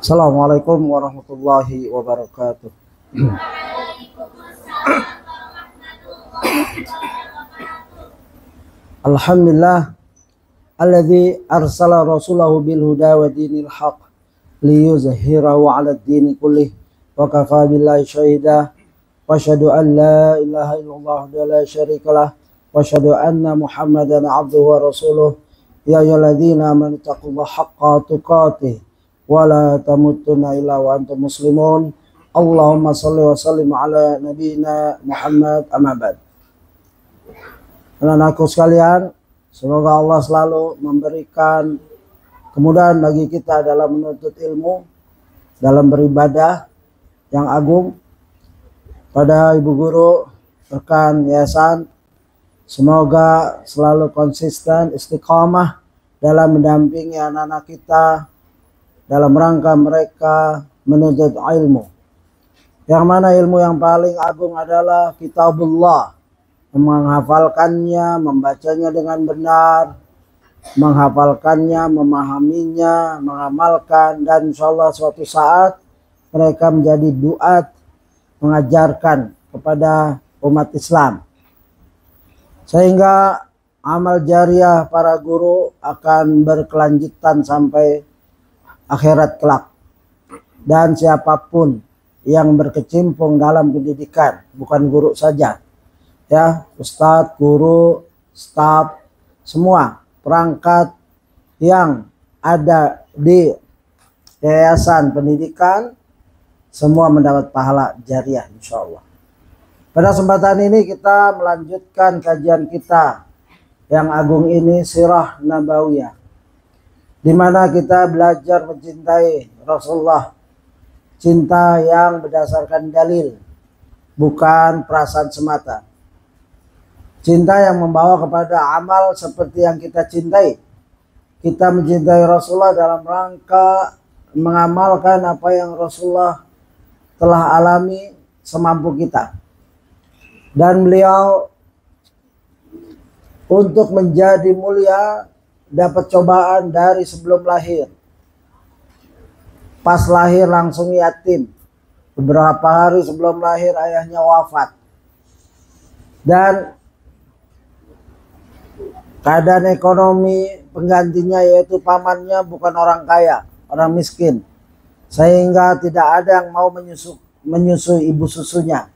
Assalamualaikum warahmatullahi wabarakatuh. Alhamdulillah alladzi arsala rasulahu bil huda wa dinil haq liyuzhirahu 'ala ad-dini kullih wa kafa billahi syahida wa asyhadu an la ilaha illallah wa la syarikalah wa asyhadu anna muhammadan 'abduhu wa rasuluh ya ayyuhalladzina amanu taqullaha haqqa tuqatih wa la tamutunna illa wa antum muslimun. Allahumma shalli wa sallim ala nabiyyina Muhammad amma ba'd. Anak-anakku sekalian, semoga Allah selalu memberikan kemudahan bagi kita dalam menuntut ilmu, dalam beribadah yang agung. Pada ibu guru, rekan yayasan, semoga selalu konsisten, istiqamah dalam mendampingi anak-anak kita dalam rangka mereka menuntut ilmu. Yang mana ilmu yang paling agung adalah kitabullah. Menghafalkannya, membacanya dengan benar, menghafalkannya, memahaminya, mengamalkan, dan insyaallah suatu saat mereka menjadi duat mengajarkan kepada umat Islam. Sehingga amal jariah para guru akan berkelanjutan sampai akhirat kelak. Dan siapapun yang berkecimpung dalam pendidikan, bukan guru saja, ya, ustadz, guru, staf, semua perangkat yang ada di yayasan pendidikan, semua mendapat pahala jariah insya Allah. Pada kesempatan ini kita melanjutkan kajian kita yang agung ini, Sirah Nabawiyah, di mana kita belajar mencintai Rasulullah, cinta yang berdasarkan dalil, bukan perasaan semata. Cinta yang membawa kepada amal seperti yang kita cintai. Kita mencintai Rasulullah dalam rangka mengamalkan apa yang Rasulullah telah alami semampu kita. Dan beliau untuk menjadi mulia dapat cobaan dari sebelum lahir. Pas lahir langsung yatim. Beberapa hari sebelum lahir ayahnya wafat. Dan keadaan ekonomi penggantinya yaitu pamannya bukan orang kaya, orang miskin. Sehingga tidak ada yang mau menyusui ibu susunya.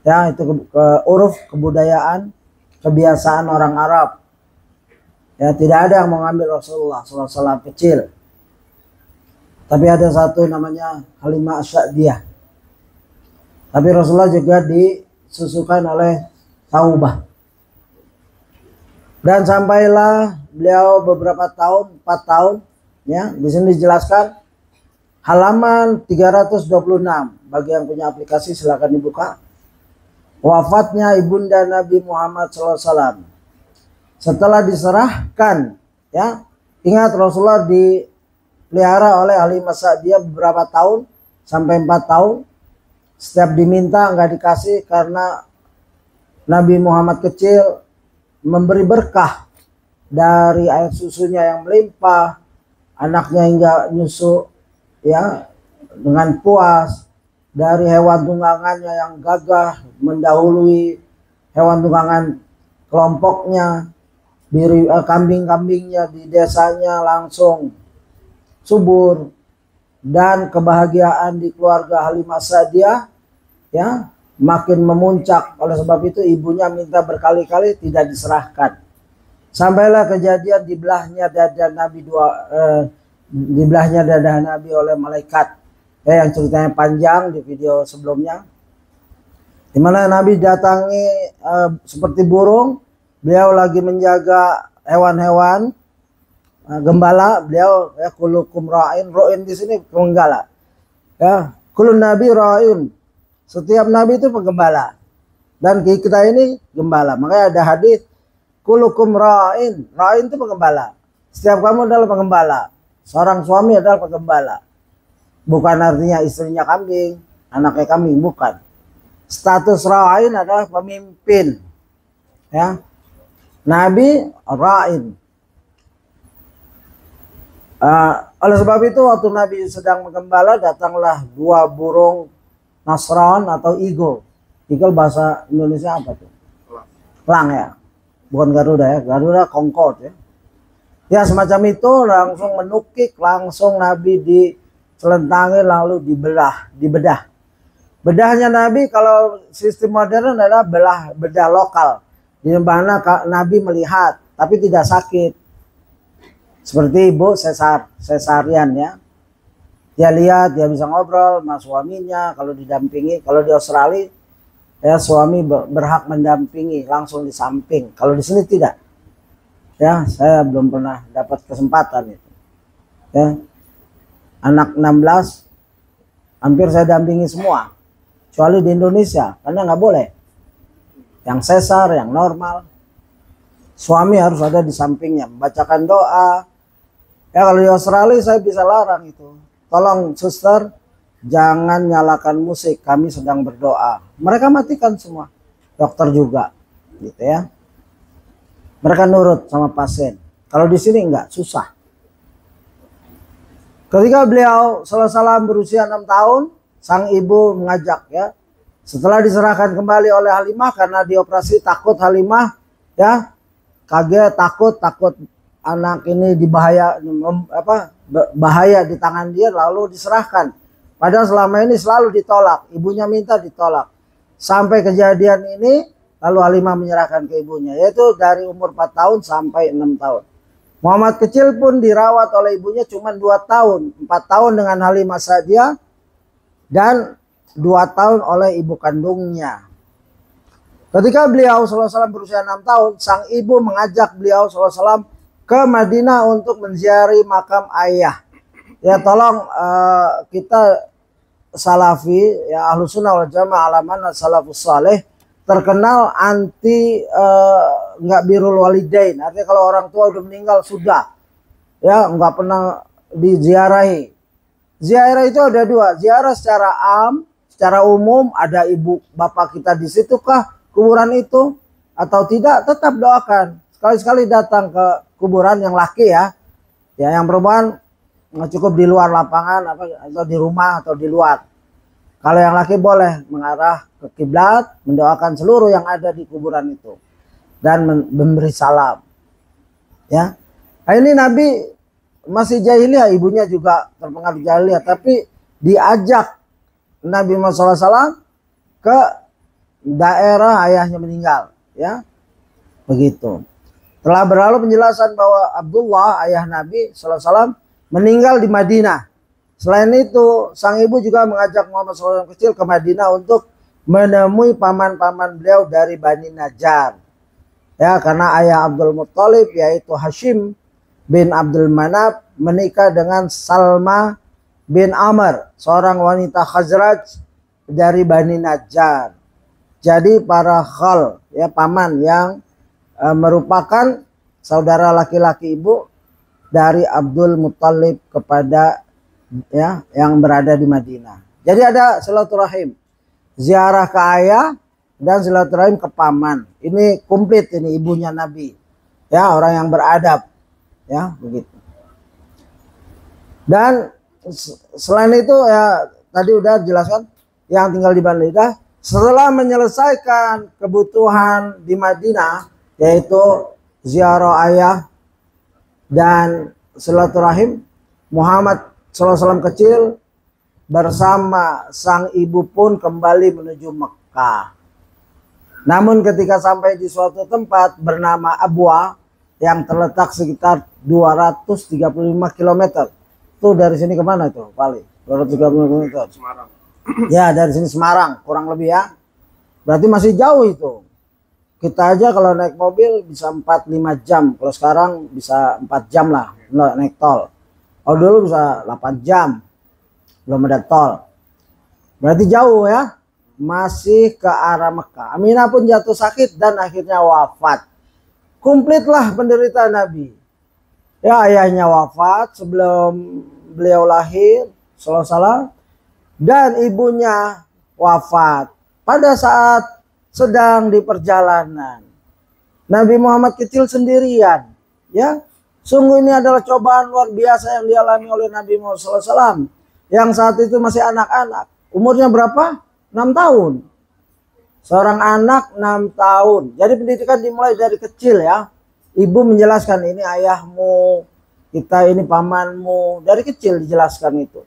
Ya, itu uruf, kebudayaan, kebiasaan orang Arab. Ya, tidak ada yang mau ngambil Rasulullah SAW kecil. Tapi ada satu namanya Halimah As-Sa'diyah. Tapi Rasulullah juga disusukan oleh Taubah. Dan sampailah beliau beberapa tahun, 4 tahun, ya. Di sini dijelaskan halaman 326. Bagi yang punya aplikasi silakan dibuka. Wafatnya ibunda Nabi Muhammad SAW. Setelah diserahkan, ya. Ingat Rasulullah dipelihara oleh Halimah Sa'diyah beberapa tahun, sampai 4 tahun. Setiap diminta nggak dikasih karena Nabi Muhammad kecil memberi berkah dari air susunya yang melimpah, anaknya hingga nyusu, ya, dengan puas, dari hewan tunggangannya yang gagah mendahului hewan tunggangan kelompoknya, kambing-kambingnya di desanya langsung subur, dan kebahagiaan di keluarga Halimah Sa'diyah, ya, makin memuncak. Oleh sebab itu ibunya minta berkali-kali tidak diserahkan. Sampailah kejadian dibelahnya dada Nabi dibelahnya dada Nabi oleh malaikat. Yang ceritanya panjang di video sebelumnya. Di mana Nabi datangi seperti burung, beliau lagi menjaga hewan-hewan gembala, beliau ya kulukum ra'in, ra'in di sini penggembala. Ya, kulun nabi ra'in. Setiap nabi itu penggembala. Dan kita ini gembala. Makanya ada hadis kulukum ra'in. Ra'in itu penggembala. Setiap kamu adalah penggembala. Seorang suami adalah penggembala. Bukan artinya istrinya kambing, anaknya kambing, bukan. Status ra'in adalah pemimpin. Ya. Nabi ra'in. Oleh sebab itu waktu Nabi sedang menggembala, datanglah dua burung Nasron atau eagle. Eagle bahasa Indonesia apa tuh? Elang ya, bukan Garuda ya. Garuda Concorde ya. Ya semacam itu, langsung menukik, langsung Nabi dicelentangi lalu dibedah. Bedahnya Nabi kalau sistem modern adalah bedah lokal, di mana Nabi melihat tapi tidak sakit. Seperti ibu sesarian ya. Dia lihat, dia bisa ngobrol sama suaminya kalau didampingi. Kalau di Australia ya suami berhak mendampingi langsung di samping. Kalau di sini tidak. Ya, saya belum pernah dapat kesempatan itu. Ya. Anak 16 hampir saya dampingi semua. Kecuali di Indonesia, karena nggak boleh. Yang sesar, yang normal, suami harus ada di sampingnya, membacakan doa. Ya kalau di Australia saya bisa larang itu. Tolong suster, jangan nyalakan musik, kami sedang berdoa. Mereka matikan semua, dokter juga, gitu ya. Mereka nurut sama pasien. Kalau di sini enggak, susah. Ketika beliau SAW berusia 6 tahun, sang ibu mengajak ya. Setelah diserahkan kembali oleh Halimah karena dioperasi, takut Halimah ya, kaget, takut anak ini bahaya di tangan dia, lalu diserahkan. Padahal selama ini selalu ditolak, ibunya minta ditolak. Sampai kejadian ini lalu Halimah menyerahkan ke ibunya, yaitu dari umur 4 tahun sampai 6 tahun. Muhammad kecil pun dirawat oleh ibunya cuma 2 tahun, 4 tahun dengan Halimah Sa'diyah dan 2 tahun oleh ibu kandungnya. Ketika beliau SAW berusia 6 tahun, sang ibu mengajak beliau SAW ke Madinah untuk menziarahi makam ayah. Ya tolong kita Salafi, ya Ahlus Sunnah wal Jamaah alaman salafus saleh, terkenal anti nggak birrul walidain. Artinya kalau orang tua udah meninggal sudah, ya nggak pernah diziarahi. Ziarah itu ada dua, ziarah secara secara umum, ada ibu bapak kita di situ kah kuburan itu atau tidak, tetap doakan. Sekali-sekali datang ke kuburan yang laki ya yang perempuan cukup di luar lapangan atau di rumah atau di luar. Kalau yang laki boleh mengarah ke kiblat, mendoakan seluruh yang ada di kuburan itu dan memberi salam. Ya, nah, ini Nabi masih jahiliyah, ibunya juga terpengaruh jahiliyah, tapi diajak Nabi Muhammad SAW ke daerah ayahnya meninggal, ya begitu. Telah berlalu penjelasan bahwa Abdullah ayah Nabi SAW meninggal di Madinah. Selain itu, sang ibu juga mengajak Muhammad SAW kecil ke Madinah untuk menemui paman-paman beliau dari Bani Najjar. Ya, karena ayah Abdul Muttalib yaitu Hashim bin Abdul Manaf menikah dengan Salma bin Amr, seorang wanita Khazraj dari Bani Najjar. Jadi para khal, ya paman yang merupakan saudara laki-laki ibu dari Abdul Muttalib kepada ya yang berada di Madinah. Jadi ada silaturahim, ziarah ke ayah dan silaturahim ke paman. Ini komplit, ini ibunya Nabi. Ya, orang yang beradab. Ya, begitu. Dan selain itu ya tadi udah jelaskan yang tinggal di Madinah setelah menyelesaikan kebutuhan di Madinah yaitu ziarah ayah dan silaturahim, Muhammad SAW kecil bersama sang ibu pun kembali menuju Mekah. Namun ketika sampai di suatu tempat bernama Abwa yang terletak sekitar 235 km. Itu dari sini kemana itu, Pali? 235 km. Semarang. Ya, dari sini Semarang, kurang lebih ya. Berarti masih jauh itu. Kita aja kalau naik mobil bisa 4-5 jam. Kalau sekarang bisa 4 jam lah naik tol. Kalau dulu bisa 8 jam. Belum ada tol. Berarti jauh ya. Masih ke arah Mekah. Aminah pun jatuh sakit dan akhirnya wafat. Komplitlah penderitaan Nabi. Ya, ayahnya wafat sebelum beliau lahir, SAW, dan ibunya wafat pada saat sedang di perjalanan. Nabi Muhammad kecil sendirian, ya, Sungguh ini adalah cobaan luar biasa yang dialami oleh Nabi Muhammad SAW. Yang saat itu masih anak-anak. Umurnya berapa? 6 tahun. Seorang anak 6 tahun. Jadi pendidikan dimulai dari kecil ya. Ibu menjelaskan ini ayahmu, kita ini pamanmu. Dari kecil dijelaskan itu.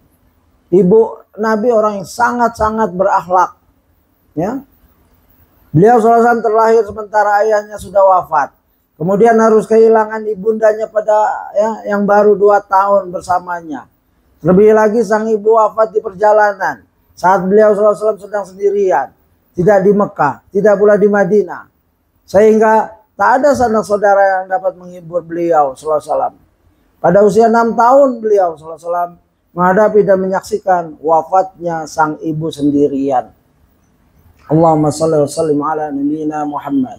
Ibu Nabi orang yang sangat-sangat berakhlak. Ya. Beliau SAW terlahir sementara ayahnya sudah wafat. Kemudian harus kehilangan ibundanya pada yang baru 2 tahun bersamanya. Lebih lagi sang ibu wafat di perjalanan. Saat beliau SAW sedang sendirian. Tidak di Mekah, tidak pula di Madinah. Sehingga tak ada sanak saudara yang dapat menghibur beliau SAW. Pada usia 6 tahun beliau SAW menghadapi dan menyaksikan wafatnya sang ibu sendirian. Allahumma shalli wa sallim ala nabiyyina Muhammad.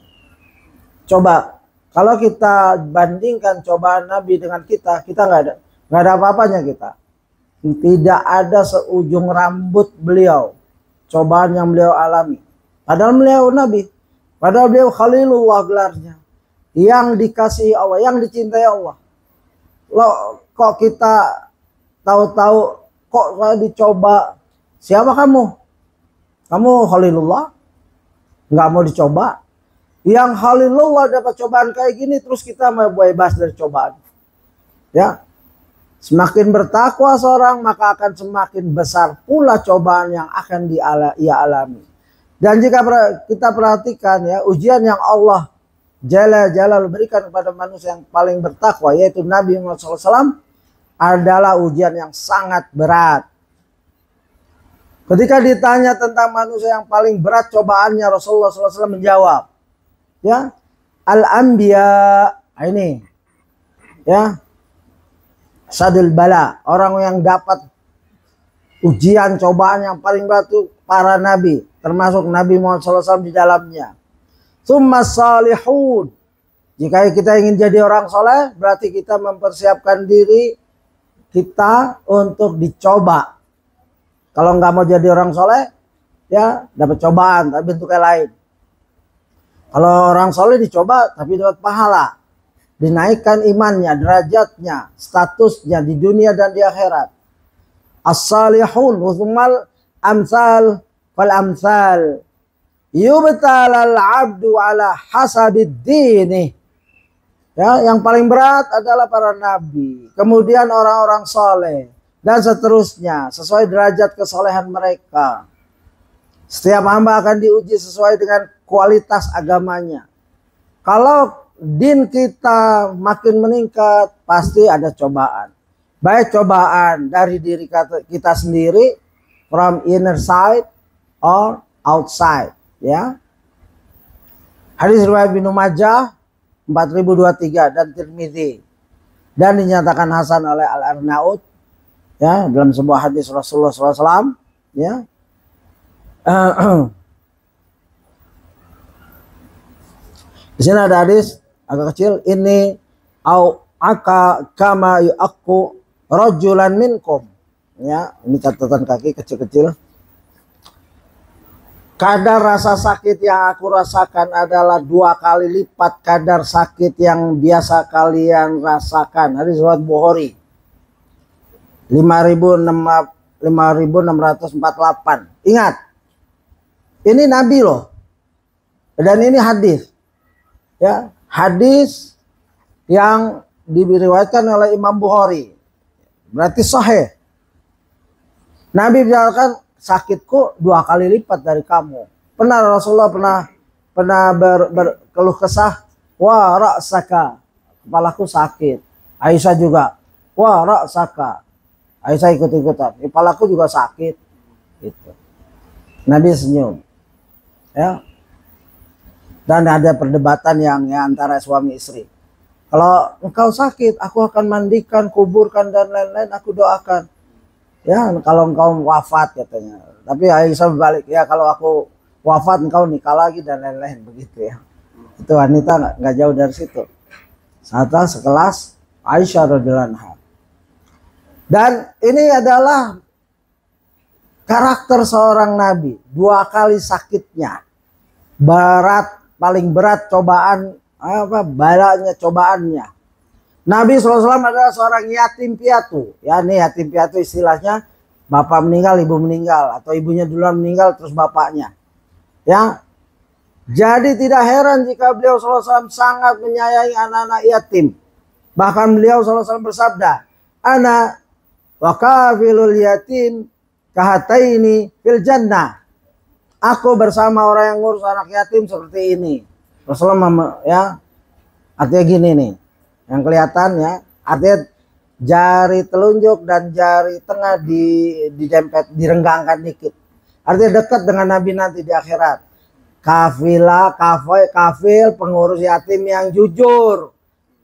Coba kalau kita bandingkan cobaan Nabi dengan kita nggak ada apa-apanya kita. Tidak ada seujung rambut beliau cobaan yang beliau alami. Padahal beliau Nabi, padahal beliau Khalilullah gelarnya, yang dikasihi Allah, yang dicintai Allah. Loh, kok kita tahu-tahu kok saya dicoba? Siapa kamu? Kamu Khalilullah? Nggak mau dicoba? Yang Khalilullah dapat cobaan kayak gini, terus kita mau bebas dari cobaan. Ya, semakin bertakwa seorang, maka akan semakin besar pula cobaan yang akan ia alami. Dan jika kita perhatikan ya, ujian yang Allah Jalla berikan kepada manusia yang paling bertakwa, yaitu Nabi Muhammad SAW, adalah ujian yang sangat berat. Ketika ditanya tentang manusia yang paling berat cobaannya, Rasulullah SAW menjawab, ya, al-anbiya, ini, ya, sadil bala, orang yang dapat ujian cobaan yang paling berat itu para nabi, termasuk Nabi Muhammad SAW di dalamnya. Tsumma salihun, jika kita ingin jadi orang soleh, berarti kita mempersiapkan diri kita untuk dicoba. Kalau nggak mau jadi orang soleh, ya dapat cobaan tapi bentuknya lain. Kalau orang soleh dicoba tapi dapat pahala, dinaikkan imannya, derajatnya, statusnya di dunia dan di akhirat. As-salihun wasumal amsal fal amsal yubtalal abdu ala hasabid dini. Ya, yang paling berat adalah para nabi, kemudian orang-orang soleh, dan seterusnya sesuai derajat kesolehan mereka. Setiap hamba akan diuji sesuai dengan kualitas agamanya. Kalau din kita makin meningkat, pasti ada cobaan. Baik cobaan dari diri kita sendiri, from inner side or outside. Ya. Hadis riwayat Ibnu Majah 4023 dan Tirmidzi, dan dinyatakan hasan oleh Al-Arnaud, ya, dalam sebuah hadis Rasulullah SAW, ya. Di sini ada hadis agak kecil, ini au aka kama yu'akku rajulan minkum, ya, ini catatan kaki kecil-kecil. Kadar rasa sakit yang aku rasakan adalah 2 kali lipat kadar sakit yang biasa kalian rasakan. Hadis riwayat Bukhari 5648. Ingat, ini Nabi loh, dan ini hadis, ya, hadis yang diriwayatkan oleh Imam Bukhari, berarti sahih. Nabi bilang, sakitku 2 kali lipat dari kamu. Pernah Rasulullah pernah berkeluh kesah, wa ra'saka, kepalaku sakit. Aisyah juga, wa ra'saka, Aisyah ikut-ikutan, kepalaku juga sakit. Gitu. Nabi senyum, ya. Dan ada perdebatan yang antara suami istri. Kalau engkau sakit, aku akan mandikan, kuburkan dan lain-lain, aku doakan. Ya, kalau engkau wafat katanya. Tapi Aisyah berbalik, ya kalau aku wafat engkau nikah lagi dan lain-lain, begitu ya. Itu wanita nggak jauh dari situ. Serta sekelas Aisyah radhiyallahu anha. Dan ini adalah karakter seorang nabi, 2 kali sakitnya. Berat, paling berat cobaan, balanya cobaannya. Nabi SAW adalah seorang yatim piatu. Ya, ini yatim piatu istilahnya bapak meninggal, ibu meninggal, atau ibunya duluan meninggal terus bapaknya. Ya, jadi tidak heran jika beliau SAW sangat menyayangi anak-anak yatim. Bahkan beliau SAW bersabda, "Ana wa kafilul yatim kahataini fil jannah." Aku bersama orang yang ngurus anak yatim seperti ini. Rasulullah ya, artinya gini nih. Yang kelihatan ya, artinya jari telunjuk dan jari tengah didempet, direnggangkan dikit. Artinya dekat dengan Nabi nanti di akhirat. Kafil pengurus yatim yang jujur,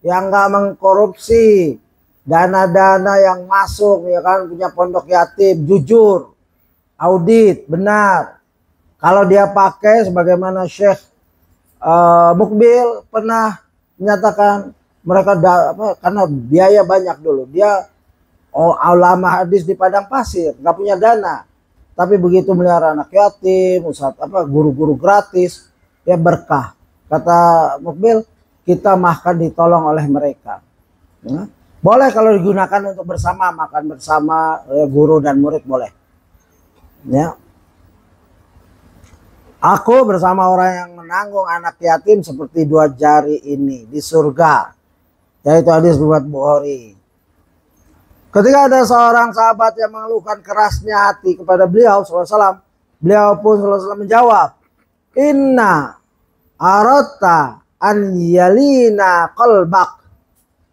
yang nggak mengkorupsi, dana-dana yang masuk ya kan, punya pondok yatim jujur, audit benar. Kalau dia pakai sebagaimana Syekh Mukbil pernah menyatakan, mereka karena biaya banyak dulu, dia ulama hadis di padang pasir, nggak punya dana, tapi begitu melihara anak yatim, guru-guru gratis, ya berkah. Kata Mukbil, kita makan ditolong oleh mereka. Ya. Boleh kalau digunakan untuk bersama, makan bersama, ya, guru dan murid boleh. Ya. Aku bersama orang yang menanggung anak yatim seperti dua jari ini di surga. Yaitu hadis riwayat Bukhari. Ketika ada seorang sahabat yang mengeluhkan kerasnya hati kepada beliau SAW, beliau pun SAW menjawab, "Inna arata an yalina qalbak."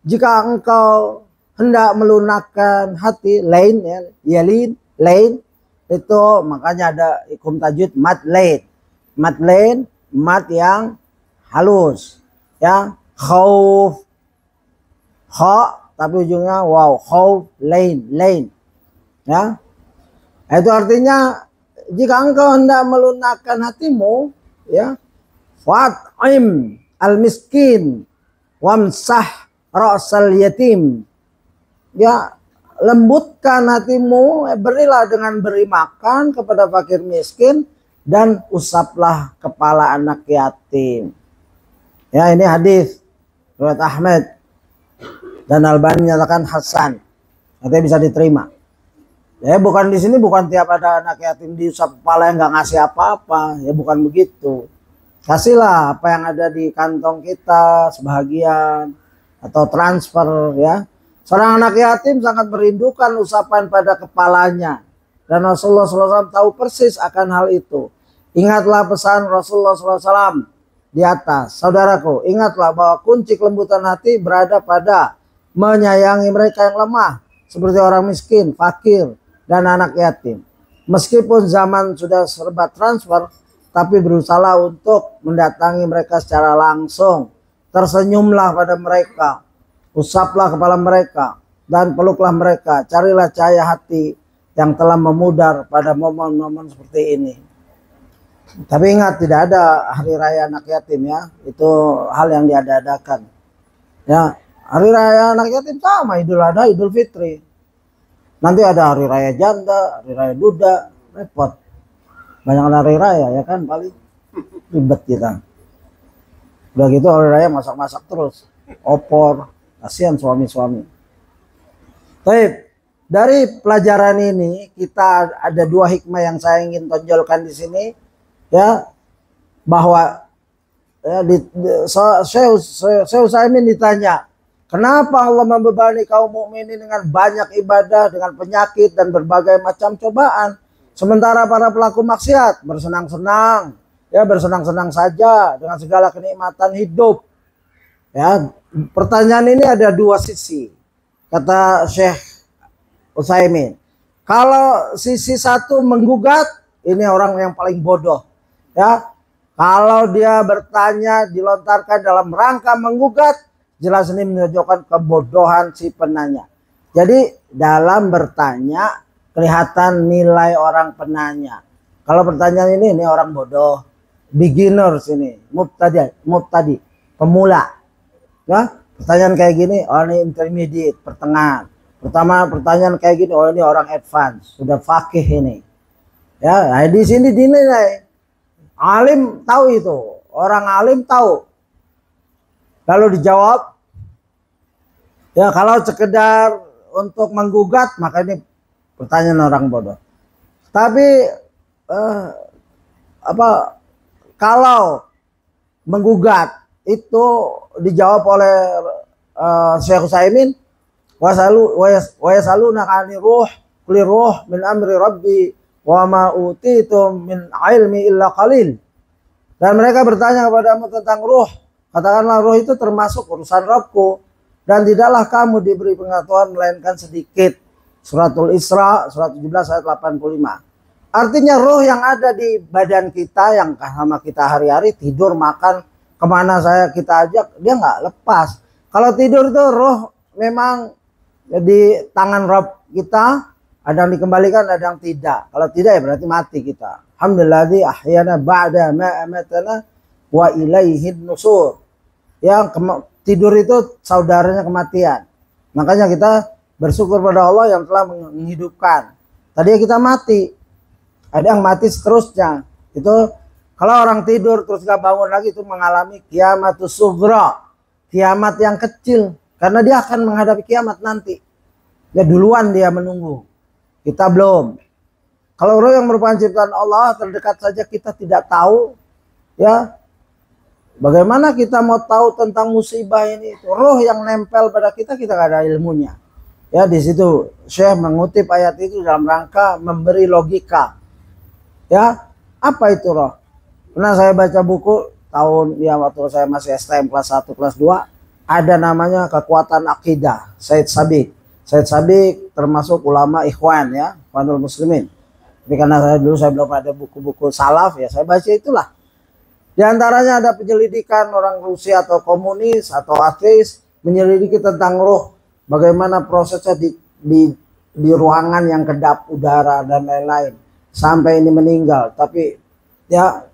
Jika engkau hendak melunakkan hati, lain ya, yalin, lain itu makanya ada ikum tajwid mat lain. Mat lain, mat yang halus, ya, khauf, kha tapi ujungnya wow, khauf, lain, ya. Itu artinya jika engkau hendak melunakkan hatimu, ya, fat'im al miskin wamsah ra'sal yatim, ya, lembutkan hatimu, berilah dengan beri makan kepada fakir miskin dan usaplah kepala anak yatim. Ya, ini hadis riwayat Ahmad dan Albani menyatakan hasan, katanya bisa diterima. Ya, bukan di sini bukan tiap ada anak yatim diusap kepala yang nggak ngasih apa-apa, ya bukan begitu. Kasihlah apa yang ada di kantong kita sebahagian atau transfer, ya. Seorang anak yatim sangat merindukan usapan pada kepalanya dan Rasulullah SAW tahu persis akan hal itu. Ingatlah pesan Rasulullah SAW di atas. Saudaraku, ingatlah bahwa kunci kelembutan hati berada pada menyayangi mereka yang lemah, seperti orang miskin, fakir, dan anak yatim. Meskipun zaman sudah serba transfer, tapi berusaha untuk mendatangi mereka secara langsung. Tersenyumlah pada mereka, usaplah kepala mereka, dan peluklah mereka. Carilah cahaya hati yang telah memudar pada momen-momen seperti ini. Tapi ingat, tidak ada hari raya anak yatim, ya. Itu hal yang diada-adakan. Ya, hari raya anak yatim sama Idul Adha, Idul Fitri. Nanti ada hari raya janda, hari raya duda, repot. Banyak hari raya, ya kan, paling ribet kita. Udah gitu hari raya masak-masak terus, opor, kasihan suami-suami. Baik, dari pelajaran ini kita ada dua hikmah yang saya ingin tonjolkan di sini. Ya, bahwa ya, Syekh Utsaimin ditanya, kenapa Allah membebani kaum mukminin dengan banyak ibadah, dengan penyakit dan berbagai macam cobaan, sementara para pelaku maksiat bersenang-senang, ya, bersenang-senang saja dengan segala kenikmatan hidup. Ya, pertanyaan ini ada dua sisi, kata Syekh Utsaimin. Kalau sisi satu menggugat, ini orang yang paling bodoh. Ya, kalau dia bertanya dilontarkan dalam rangka menggugat, jelas ini menunjukkan kebodohan si penanya. Jadi dalam bertanya kelihatan nilai orang penanya. Kalau pertanyaan ini orang bodoh, beginners ini, mubtadi, pemula. Ya, pertanyaan kayak gini, oh ini intermediate, pertengahan. Pertama pertanyaan kayak gini, oh ini orang advance, sudah fakih ini. Ya, nah di sini dinilai. Alim tahu itu, orang alim tahu. Lalu dijawab, Ya kalau sekedar untuk menggugat maka ini pertanyaan orang bodoh. Tapi kalau menggugat itu dijawab oleh Syekh Utsaimin, wa yasaluna 'anil ruh qul ruh min amri rabbi wa ma utitum min ilmi illa qalil. Dan mereka bertanya kepadamu tentang ruh, katakanlah ruh itu termasuk urusan Rabbku dan tidaklah kamu diberi pengetahuan melainkan sedikit. Suratul Isra surat 17 ayat 85. Artinya roh yang ada di badan kita yang sama kita hari-hari, tidur, makan, kemana kita ajak, dia nggak lepas. Kalau tidur itu roh memang di tangan Rabb kita, ada yang dikembalikan, ada yang tidak. Kalau tidak ya berarti mati kita. Alhamdulillah ahyana ba'da ma amatana wa ilaihin nusur. Yang tidur itu saudaranya kematian. Makanya kita bersyukur pada Allah yang telah menghidupkan. Tadi kita mati. Ada yang mati seterusnya. Itu kalau orang tidur terus gak bangun lagi itu mengalami kiamatus sughra. Kiamat yang kecil. Karena dia akan menghadapi kiamat nanti. Ya duluan dia menunggu. Kita belum. Kalau roh yang merupakan ciptaan Allah terdekat saja kita tidak tahu. Ya. Bagaimana kita mau tahu tentang musibah ini? Roh yang nempel pada kita gak ada ilmunya. Ya di situ Syekh mengutip ayat itu dalam rangka memberi logika. Ya, apa itu roh? Pernah saya baca buku waktu saya masih STM kelas 1, kelas 2, ada namanya Kekuatan Akidah, Said Sabiq. Said Sabiq termasuk ulama Ikhwan ya, Ikhwanul Muslimin. Tapi karena saya belum ada buku-buku salaf ya, saya baca itulah. Di antaranya ada penyelidikan orang Rusia atau komunis atau ateis menyelidiki tentang roh, bagaimana prosesnya di ruangan yang kedap udara dan lain-lain. Sampai ini meninggal, tapi ya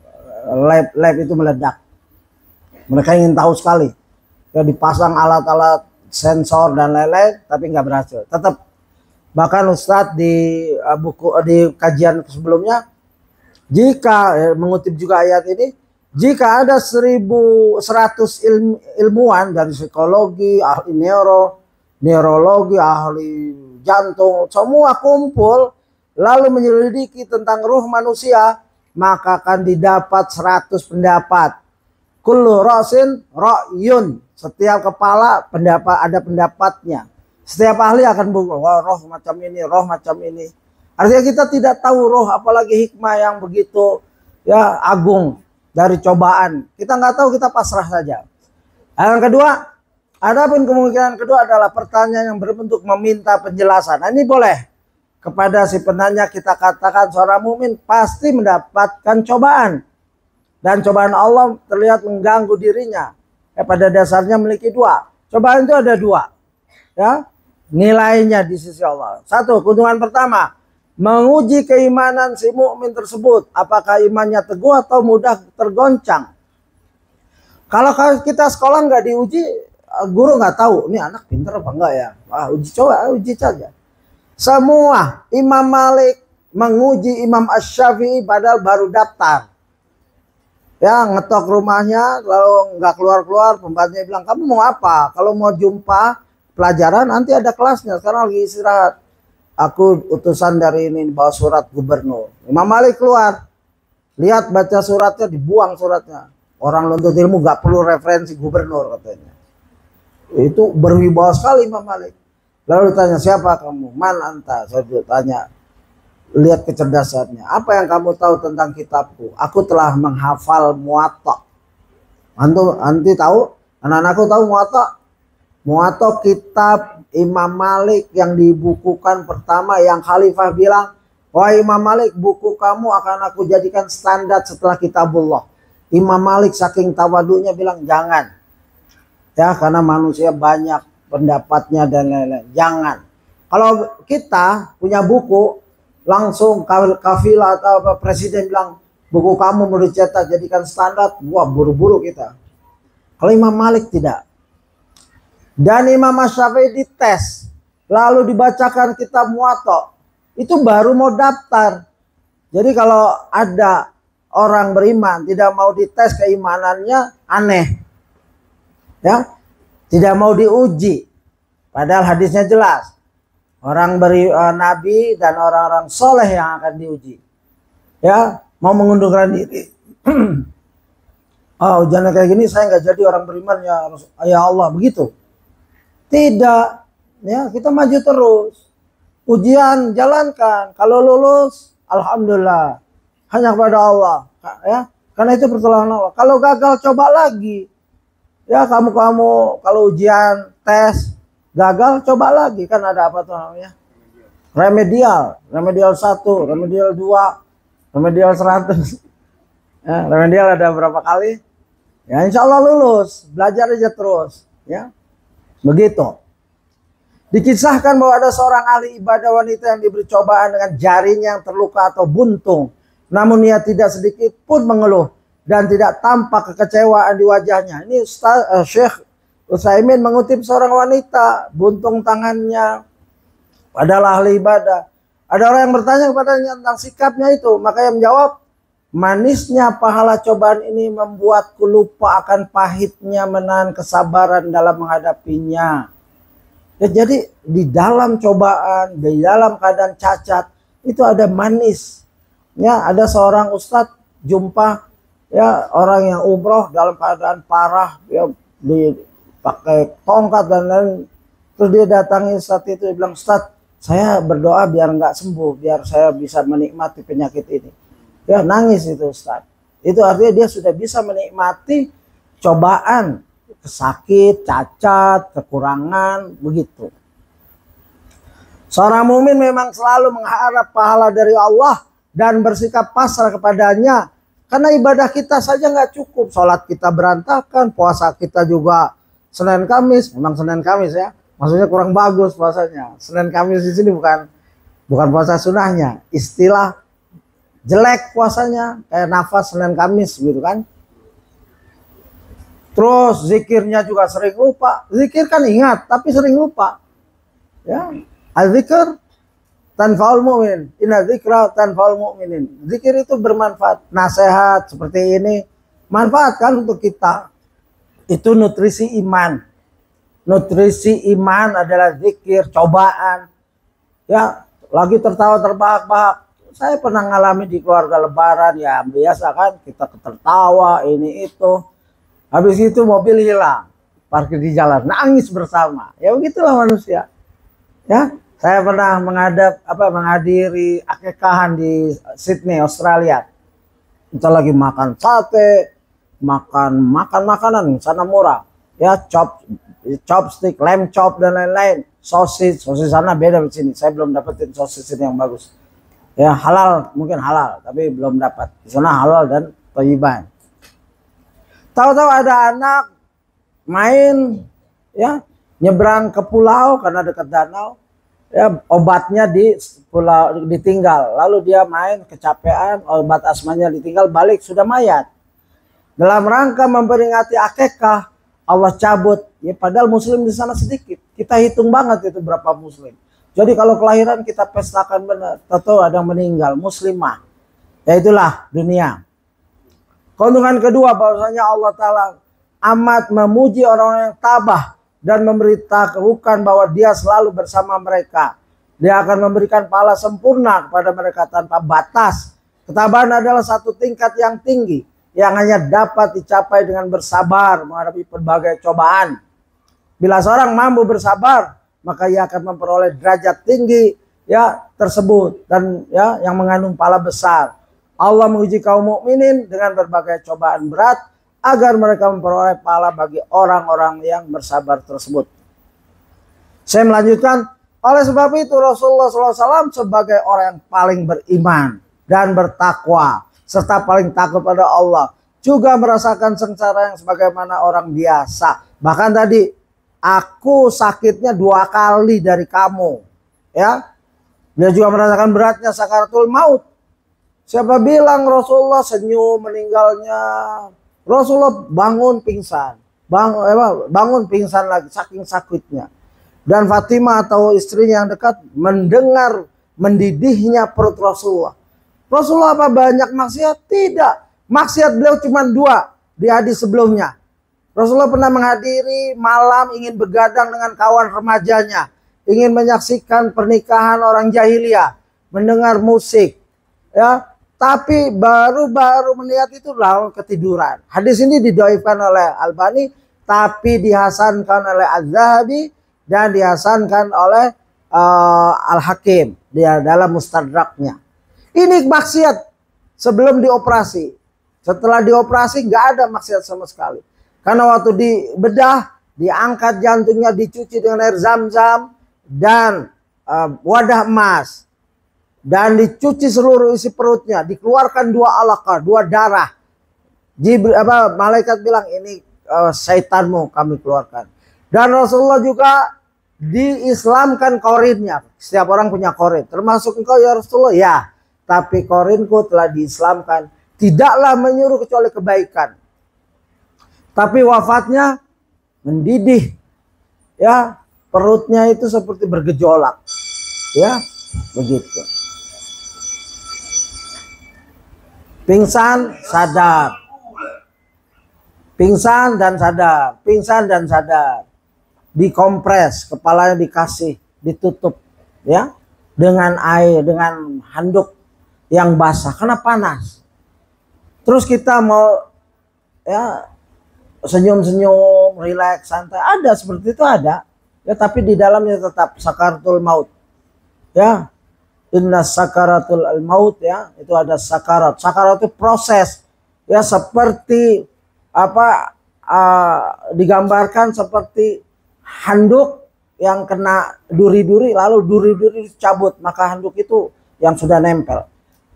lab itu meledak. Mereka ingin tahu sekali. Ya dipasang alat-alat sensor dan lain-lain, tapi nggak berhasil. Tetap bahkan Ustadz di kajian sebelumnya, jika mengutip juga ayat ini, jika ada 1.100 ilmuwan dari psikologi, ahli neurologi, ahli jantung, semua kumpul lalu menyelidiki tentang ruh manusia, maka akan didapat 100 pendapat. Kullu ra'sin ra'yun. Setiap kepala ada pendapatnya. Setiap ahli akan bilang, roh macam ini, roh macam ini. Artinya kita tidak tahu roh, apalagi hikmah yang begitu ya agung dari cobaan. Kita nggak tahu, kita pasrah saja. Yang kedua, adapun kemungkinan kedua adalah pertanyaan yang berbentuk meminta penjelasan. Nah, ini boleh. Kepada si penanya kita katakan seorang mukmin pasti mendapatkan cobaan. Dan cobaan Allah terlihat mengganggu dirinya. Pada dasarnya memiliki dua. Cobaan itu ada dua. Ya, nilainya di sisi Allah. Satu, keuntungan pertama, menguji keimanan si mukmin tersebut. Apakah imannya teguh atau mudah tergoncang. Kalau kita sekolah nggak diuji, guru nggak tahu. Ini anak pintar apa enggak ya. Uji saja. Semua Imam Malik menguji Imam Asy-Syafi'i padahal baru daftar. Ya ngetok rumahnya lalu nggak keluar-keluar, pembantunya bilang kamu mau apa? Kalau mau jumpa pelajaran nanti ada kelasnya, sekarang lagi istirahat. Aku utusan dari ini bawa surat gubernur. Imam Malik keluar, lihat baca suratnya, dibuang suratnya. Orang nuntut ilmu nggak perlu referensi gubernur katanya. Itu berwibawa sekali Imam Malik. Lalu ditanya, siapa kamu? Man anta? Saya tanya, lihat kecerdasannya. Apa yang kamu tahu tentang kitabku? Aku telah menghafal Muwatta. Anti tahu? Anak-anakku tahu Muwatta? Muwatta kitab Imam Malik yang dibukukan pertama, yang Khalifah bilang, wah Imam Malik, buku kamu akan aku jadikan standar setelah kitabullah. Imam Malik saking tawadunya bilang jangan. Ya karena manusia banyak pendapatnya dan lain-lain. Jangan. Kalau kita punya buku, langsung kafilah atau apa, presiden bilang buku kamu mau dicetak jadikan standar, wah buru-buru kita. Kalau Imam Malik tidak. Dan Imam Asy-Syafi'i dites, lalu dibacakan kitab Muwatta, itu baru mau daftar. Jadi kalau ada orang beriman tidak mau dites keimanannya, aneh. Ya. Tidak mau diuji. Padahal hadisnya jelas. Orang nabi dan orang-orang soleh yang akan diuji. Ya, mau mengundurkan diri. Oh, ujiannya kayak gini saya nggak jadi orang beriman ya Allah, begitu. Tidak, ya kita maju terus. Ujian jalankan. Kalau lulus, alhamdulillah. Hanya kepada Allah, ya. Karena itu pertolongan Allah. Kalau gagal coba lagi. Ya, kamu kalau ujian tes gagal coba lagi, kan ada apa tuh namanya? Remedial 1, remedial 2, remedial 100. Ya, remedial ada berapa kali? Ya, insya Allah lulus, belajar aja terus, ya. Begitu. Dikisahkan bahwa ada seorang ahli ibadah wanita yang diberi cobaan dengan jarinya yang terluka atau buntung. Namun ia tidak sedikit pun mengeluh dan tidak tampak kekecewaan di wajahnya. Ini Syekh Utsaimin mengutip seorang wanita, buntung tangannya, padahal ahli ibadah. Ada orang yang bertanya kepadanya tentang sikapnya itu, maka ia menjawab, manisnya pahala cobaan ini membuatku lupa akan pahitnya menahan kesabaran dalam menghadapinya. Ya, jadi di dalam cobaan, di dalam keadaan cacat, itu ada manis. Ya, ada seorang ustadz jumpa ya orang yang umroh dalam keadaan parah, ya, pakai tongkat dan lain. Terus dia datangi saat itu, dia bilang, Ustadz, saya berdoa biar nggak sembuh, biar saya bisa menikmati penyakit ini. Ya, nangis itu Ustadz. Itu artinya dia sudah bisa menikmati cobaan, sakit, cacat, kekurangan, begitu. Seorang mukmin memang selalu mengharap pahala dari Allah dan bersikap pasrah kepadanya. Karena ibadah kita saja nggak cukup, sholat kita berantakan, puasa kita juga Senin Kamis, memang Senin Kamis ya, maksudnya kurang bagus puasanya. Senin Kamis di sini bukan puasa sunnahnya, istilah jelek puasanya, kayak nafas Senin Kamis gitu kan. Terus zikirnya juga sering lupa. Zikir kan ingat, tapi sering lupa. Ya, al-zikr tanfa'ul mu'min, inna dzikra tanfa'ul mu'minin. Zikir itu bermanfaat. Nasihat seperti ini manfaat kan untuk kita. Itu nutrisi iman. Nutrisi iman adalah zikir, cobaan. Ya, lagi tertawa terbahak-bahak. Saya pernah ngalami di keluarga lebaran, ya biasa kan, kita tertawa ini itu. Habis itu mobil hilang, parkir di jalan, nangis bersama. Ya begitulah manusia. Ya, saya pernah menghadiri akekahan di Sydney, Australia. Kita lagi makan sate, makan makanan sana murah, ya, chopstick, lamb chop dan lain-lain, sosis sana beda di sini. Saya belum dapetin sosis ini yang bagus. Ya, halal, mungkin halal, tapi belum dapat. Di sana halal dan thayyiban. Tahu-tahu ada anak main, ya, nyebrang ke pulau karena dekat danau. Ya, obatnya di pulau ditinggal, lalu dia main kecapean, obat asmanya ditinggal, balik sudah mayat. Dalam rangka memperingati akekah, Allah cabut. Ya, padahal muslim di sana sedikit. Kita hitung banget itu berapa muslim. Jadi kalau kelahiran kita pestakan benar. Tentu ada yang meninggal, muslimah. Ya itulah dunia. Keuntungan kedua bahwasanya Allah Ta'ala amat memuji orang-orang yang tabah dan memberitahukan bahwa dia selalu bersama mereka. Dia akan memberikan pahala sempurna kepada mereka tanpa batas. Ketabahan adalah satu tingkat yang tinggi yang hanya dapat dicapai dengan bersabar menghadapi berbagai cobaan. Bila seorang mampu bersabar, maka ia akan memperoleh derajat tinggi ya tersebut dan ya yang mengandung pahala besar. Allah menguji kaum mukminin dengan berbagai cobaan berat agar mereka memperoleh pahala bagi orang-orang yang bersabar tersebut. Saya melanjutkan, oleh sebab itu Rasulullah SAW sebagai orang yang paling beriman dan bertakwa serta paling takut pada Allah juga merasakan sengsara yang sebagaimana orang biasa. Bahkan tadi aku sakitnya 2 kali dari kamu, ya. Dia juga merasakan beratnya sakaratul maut. Siapa bilang Rasulullah senyum meninggalnya? Rasulullah bangun pingsan, bangun pingsan lagi saking sakitnya. Dan Fatimah atau istrinya yang dekat mendengar mendidihnya perut Rasulullah. Rasulullah apa banyak maksiat? Tidak. Maksiat beliau cuma 2 di hadis sebelumnya. Rasulullah pernah menghadiri malam ingin begadang dengan kawan remajanya, ingin menyaksikan pernikahan orang jahiliyah, mendengar musik, ya. Tapi baru melihat itu langsung ketiduran. Hadis ini didhaifkan oleh Albani, tapi dihasankan oleh Az-Zahabi dan dihasankan oleh Al-Hakim dia dalam Mustadraknya. Ini maksiat sebelum dioperasi. Setelah dioperasi nggak ada maksiat sama sekali. Karena waktu dibedah, diangkat jantungnya, dicuci dengan air zam-zam dan wadah emas. Dan dicuci seluruh isi perutnya. Dikeluarkan 2 alaqah, 2 darah. Malaikat bilang ini syaitanmu kami keluarkan. Dan Rasulullah juga diislamkan korinnya. Setiap orang punya korin. Termasuk engkau ya Rasulullah. Ya. Tapi korinku telah diislamkan. Tidaklah menyuruh kecuali kebaikan. Tapi wafatnya mendidih, ya, perutnya itu seperti bergejolak, ya, begitu. Pingsan, sadar, pingsan dan sadar, pingsan dan sadar, dikompres, kepalanya dikasih, ditutup, ya, dengan air, dengan handuk yang basah karena panas. Terus kita mau, ya, senyum-senyum, rileks, santai, ada seperti itu ada, ya, tapi di dalamnya tetap sakaratul maut, ya, inna sakaratul maut, ya, itu ada sakarat. Sakarat itu proses, ya, seperti apa, digambarkan seperti handuk yang kena duri-duri, lalu duri-duri dicabut, maka handuk itu yang sudah nempel,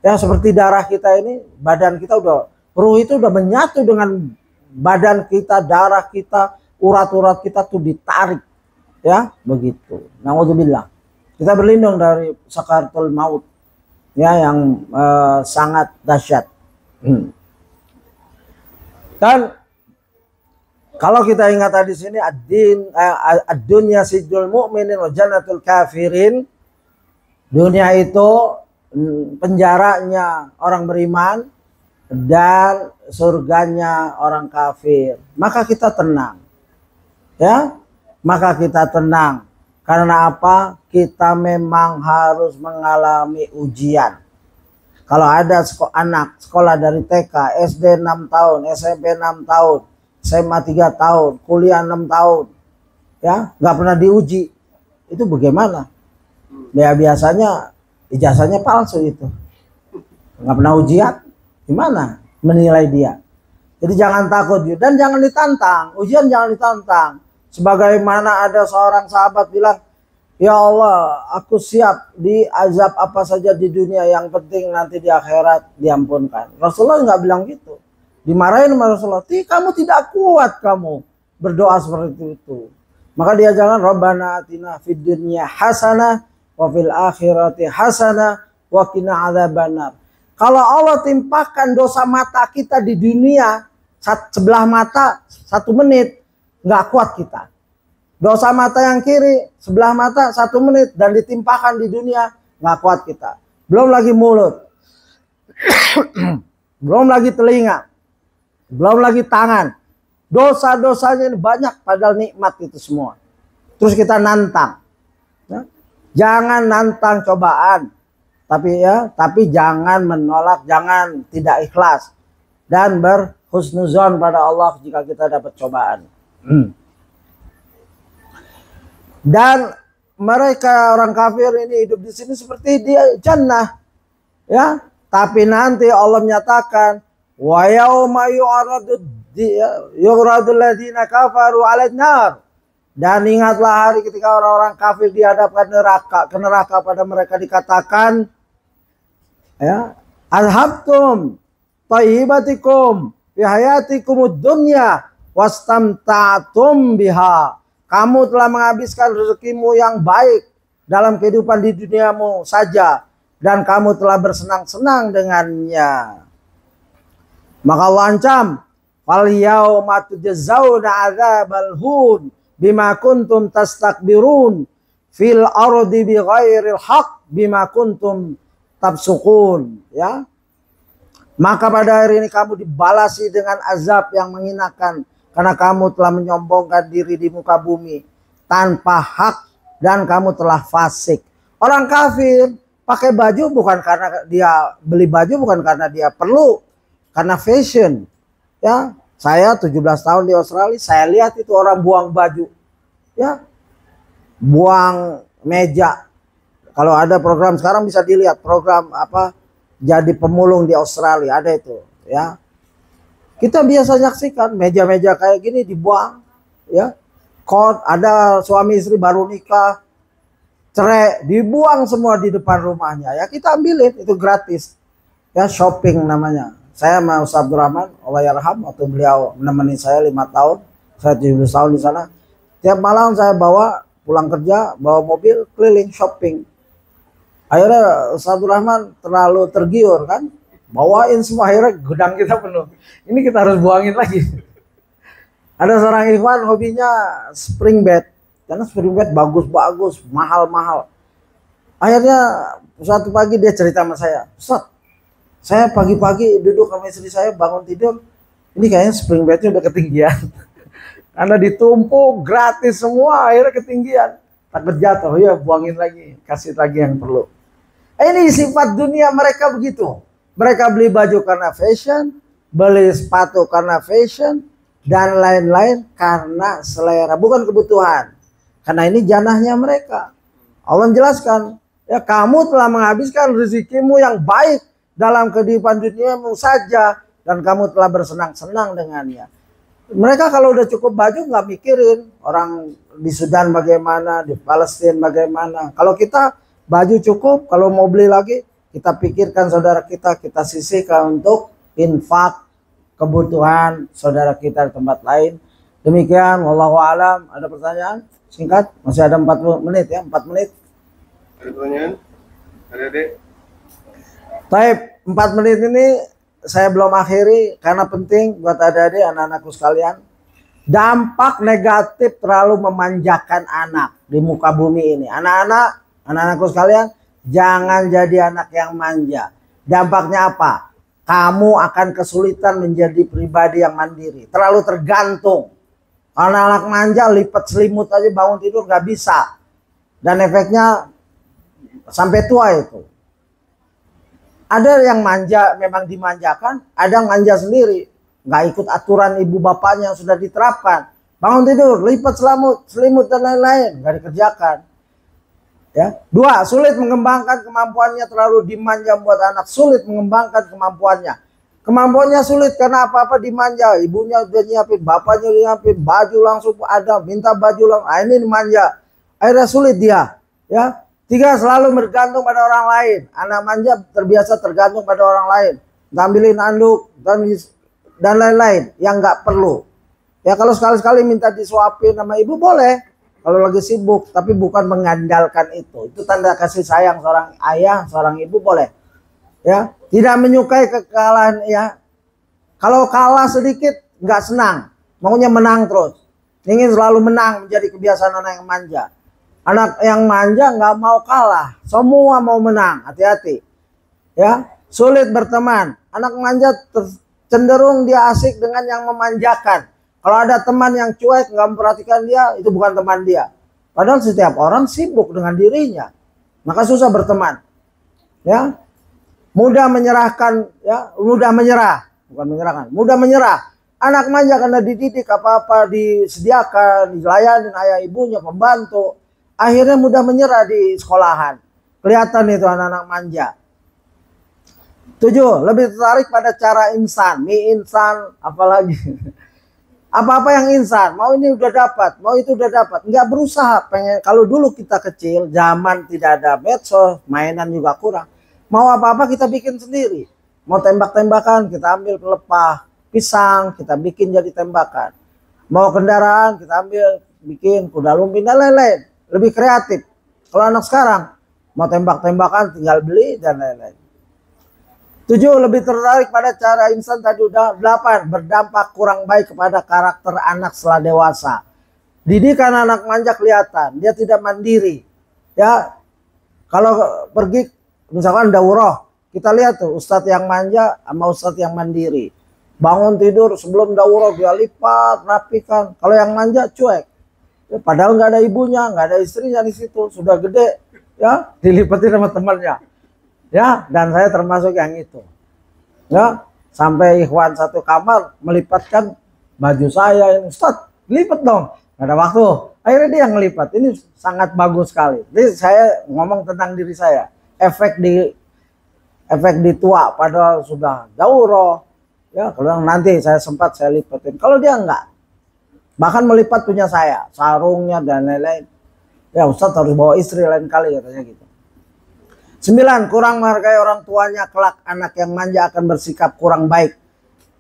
ya, seperti darah kita ini, badan kita udah, ruh itu udah menyatu dengan badan kita, darah kita, urat-urat kita tuh ditarik, ya, begitu. Naudzubillah. Kita berlindung dari sakaratul maut, ya, yang sangat dahsyat. Dan kalau kita ingat di sini ad-dunya sijnul mu'minin wa jannatul kafirin. Dunia itu penjaranya orang beriman dan surganya orang kafir. Maka kita tenang, ya, maka kita tenang. Karena apa? Kita memang harus mengalami ujian. Kalau ada anak sekolah dari TK, SD 6 tahun, SMP 6 tahun, SMA 3 tahun, kuliah 6 tahun, ya, nggak pernah diuji, itu bagaimana? Ya biasanya ijazahnya palsu itu, nggak pernah ujian. Gimana menilai dia? Jadi jangan takut dan jangan ditantang. Ujian jangan ditantang. Sebagaimana ada seorang sahabat bilang, ya Allah, aku siap diazab apa saja di dunia, yang penting nanti di akhirat diampunkan. Rasulullah nggak bilang gitu. Dimarahin sama Rasulullah, kamu tidak kuat kamu berdoa seperti itu. Maka dia jangan, Rabbana atina fid dunya hasanah wa fil akhirati hasanah wa qina adzabannar. Kalau Allah timpakan dosa mata kita di dunia, sebelah mata 1 menit, nggak kuat kita. Dosa mata yang kiri, sebelah mata 1 menit, dan ditimpakan di dunia, nggak kuat kita. Belum lagi mulut, belum lagi telinga, belum lagi tangan. Dosa-dosanya ini banyak, padahal nikmat itu semua. Terus kita nantang. Ya? Jangan nantang cobaan. Tapi jangan menolak, jangan tidak ikhlas, dan berhusnuzon pada Allah jika kita dapat cobaan. Dan mereka orang kafir ini hidup di sini seperti di jannah, ya. Tapi nanti Allah menyatakan, wa yauma yu'radul ladzina kafaru 'alan nar. Dan ingatlah hari ketika orang-orang kafir dihadapkan ke neraka, pada mereka dikatakan, ya, alhabtum thayyibatikum fi hayatikumud dunya wastamta'tum biha. Kamu telah menghabiskan rezekimu yang baik dalam kehidupan di duniamu saja, dan kamu telah bersenang-senang dengannya. Maka Allah ancam, fal yauma tujzauna adzabal hun bima kuntum tastakbirun fil ardi bighairil haq bima kuntum tabsukun, ya. Maka pada hari ini kamu dibalasi dengan azab yang menghinakan karena kamu telah menyombongkan diri di muka bumi tanpa hak dan kamu telah fasik. Orang kafir pakai baju bukan karena dia beli baju, bukan karena dia perlu, karena fashion. Ya, saya 17 tahun di Australia, saya lihat itu orang buang baju, ya, buang meja. Kalau ada program sekarang bisa dilihat program apa jadi pemulung di Australia, ada itu, ya. Kita biasa nyaksikan meja-meja kayak gini dibuang, ya. Kot, ada suami istri baru nikah, cerai, dibuang semua di depan rumahnya. Ya kita ambilin, itu gratis. Ya shopping namanya. Saya sama Ustaz Abdurrahman, Allah yarham, waktu beliau menemani saya 5 tahun, saya 17 tahun di sana. Tiap malam saya bawa pulang kerja, bawa mobil keliling shopping. Akhirnya Ustaz Abdurrahman terlalu tergiur kan, bawain semua, akhirnya gudang kita penuh. Ini kita harus buangin lagi. Ada seorang ikhwan hobinya spring bed, karena spring bed bagus-bagus, mahal-mahal. Akhirnya suatu pagi dia cerita sama saya, Ustaz, saya pagi-pagi duduk sama istri saya bangun tidur, ini kayaknya spring bednya udah ketinggian. Karena ditumpuk gratis semua, akhirnya ketinggian. Takut jatuh, ya buangin lagi, kasih lagi yang perlu. Ini sifat dunia mereka begitu. Mereka beli baju karena fashion, beli sepatu karena fashion, dan lain-lain karena selera, bukan kebutuhan. Karena ini janahnya mereka. Allah menjelaskan, ya kamu telah menghabiskan rezekimu yang baik dalam kehidupan duniamu saja, dan kamu telah bersenang-senang dengannya. Mereka kalau udah cukup baju nggak mikirin orang di Sudan bagaimana, di Palestina bagaimana. Kalau kita baju cukup, kalau mau beli lagi, kita pikirkan saudara kita sisihkan untuk infak kebutuhan saudara kita di tempat lain. Demikian, wallahu alam. Ada pertanyaan? Singkat, masih ada 40 menit ya, 4 menit. Ada pertanyaan? Ada adik? Taib, 4 menit ini saya belum akhiri karena penting buat adik-adik, anak-anakku sekalian. Dampak negatif terlalu memanjakan anak di muka bumi ini. Anak-anakku sekalian, jangan jadi anak yang manja. Dampaknya apa? Kamu akan kesulitan menjadi pribadi yang mandiri. Terlalu tergantung. Anak-anak manja lipat selimut aja bangun tidur gak bisa. Dan efeknya sampai tua itu. Ada yang manja memang dimanjakan, ada yang manja sendiri. Gak ikut aturan ibu bapaknya yang sudah diterapkan. Bangun tidur, lipat selimut dan lain-lain. Gak dikerjakan. Ya. 2, sulit mengembangkan kemampuannya, terlalu dimanja buat anak, sulit mengembangkan kemampuannya. Kemampuannya sulit karena apa-apa dimanja. Ibunya udah nyiapin, bapaknya udah nyiapin, baju langsung ada, minta baju langsung. Ah, ini dimanja. Akhirnya sulit dia. Ya. 3, selalu bergantung pada orang lain. Anak manja terbiasa tergantung pada orang lain. Ngambilin anduk dan lain-lain yang nggak perlu. Ya kalau sekali-sekali minta disuapin sama ibu boleh. Kalau lagi sibuk, tapi bukan mengandalkan itu. Itu tanda kasih sayang seorang ayah, seorang ibu boleh. Ya, tidak menyukai kekalahan ya. Kalau kalah sedikit nggak senang, maunya menang terus. Ingin selalu menang, menjadi kebiasaan anak yang manja. Anak yang manja nggak mau kalah, semua mau menang. Hati-hati. Ya, sulit berteman. Anak manja cenderung dia asik dengan yang memanjakan. Kalau ada teman yang cuek, nggak memperhatikan dia, itu bukan teman dia. Padahal setiap orang sibuk dengan dirinya, maka susah berteman. Ya, mudah menyerahkan, ya, mudah menyerah, bukan menyerahkan, mudah menyerah. Anak manja karena dididik apa-apa disediakan, dilayani ayah ibunya, pembantu, akhirnya mudah menyerah di sekolahan. Kelihatan itu anak-anak manja. 7, lebih tertarik pada cara insan, mie insan, apalagi. Apa-apa yang insan, mau ini udah dapat, mau itu udah dapat, nggak berusaha pengen. Kalau dulu kita kecil, zaman tidak ada medsos, mainan juga kurang. Mau apa-apa kita bikin sendiri. Mau tembak-tembakan, kita ambil pelepah pisang, kita bikin jadi tembakan. Mau kendaraan, kita ambil bikin kuda lumping dan lain-lain. Lebih kreatif. Kalau anak sekarang mau tembak-tembakan, tinggal beli dan lain-lain. 7, lebih tertarik pada cara insan tadi udah. 8, berdampak kurang baik kepada karakter anak setelah dewasa. Didikan anak manja kelihatan, dia tidak mandiri. Ya, kalau pergi misalkan daurah, kita lihat tuh ustadz yang manja sama ustadz yang mandiri. Bangun tidur sebelum daurah dia lipat, rapikan. Kalau yang manja cuek. Ya, padahal nggak ada ibunya, nggak ada istrinya di situ, sudah gede, ya dilipatin sama temannya. Ya, dan saya termasuk yang itu. Ya, sampai ikhwan satu kamar melipatkan baju saya ini, Ustaz, lipat dong. Nggak ada waktu. Akhirnya dia yang ngelipat. Ini sangat bagus sekali. Jadi saya ngomong tentang diri saya. Efek di tua padahal sudah daurah. Ya, kalau nanti saya sempat saya lipatin. Kalau dia enggak, bahkan melipat punya saya, sarungnya dan lain-lain. Ya Ustaz harus bawa istri lain kali katanya gitu. 9. Kurang menghargai orang tuanya, kelak anak yang manja akan bersikap kurang baik.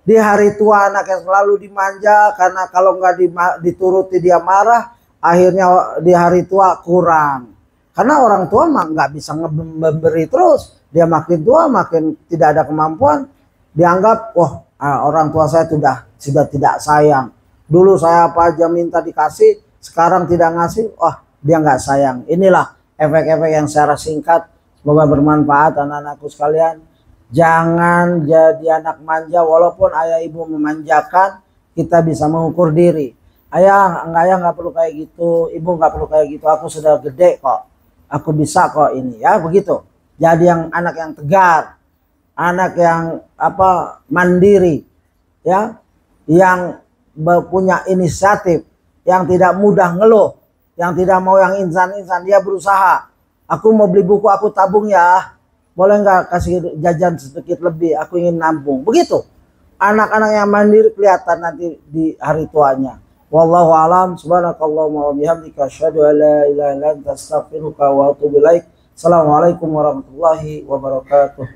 Di hari tua anak yang selalu dimanja, karena kalau nggak dituruti dia marah, akhirnya di hari tua kurang. Karena orang tua mah nggak bisa memberi terus, dia makin tua makin tidak ada kemampuan, dianggap wah orang tua saya sudah tidak sayang. Dulu saya apa aja minta dikasih, sekarang tidak ngasih, wah dia nggak sayang. Inilah efek-efek yang secara singkat, semoga bermanfaat anak-anakku sekalian. Jangan jadi anak manja, walaupun ayah ibu memanjakan, kita bisa mengukur diri. Ayah nggak perlu kayak gitu, ibu nggak perlu kayak gitu, aku sudah gede kok, aku bisa kok ini, ya begitu. Jadi anak yang tegar, anak yang mandiri, ya, yang punya inisiatif, yang tidak mudah ngeluh, yang tidak mau yang insan-insan, dia berusaha. Aku mau beli buku, aku tabung ya. Boleh nggak kasih jajan sedikit lebih? Aku ingin nabung. Begitu. Anak-anak yang mandiri kelihatan nanti di hari tuanya. Wallahu a'lam. Subhanakallahumma wa bihamdika asyhadu an la ilaha illa anta astaghfiruka wa atubu ilaik. Assalamualaikum warahmatullahi wabarakatuh.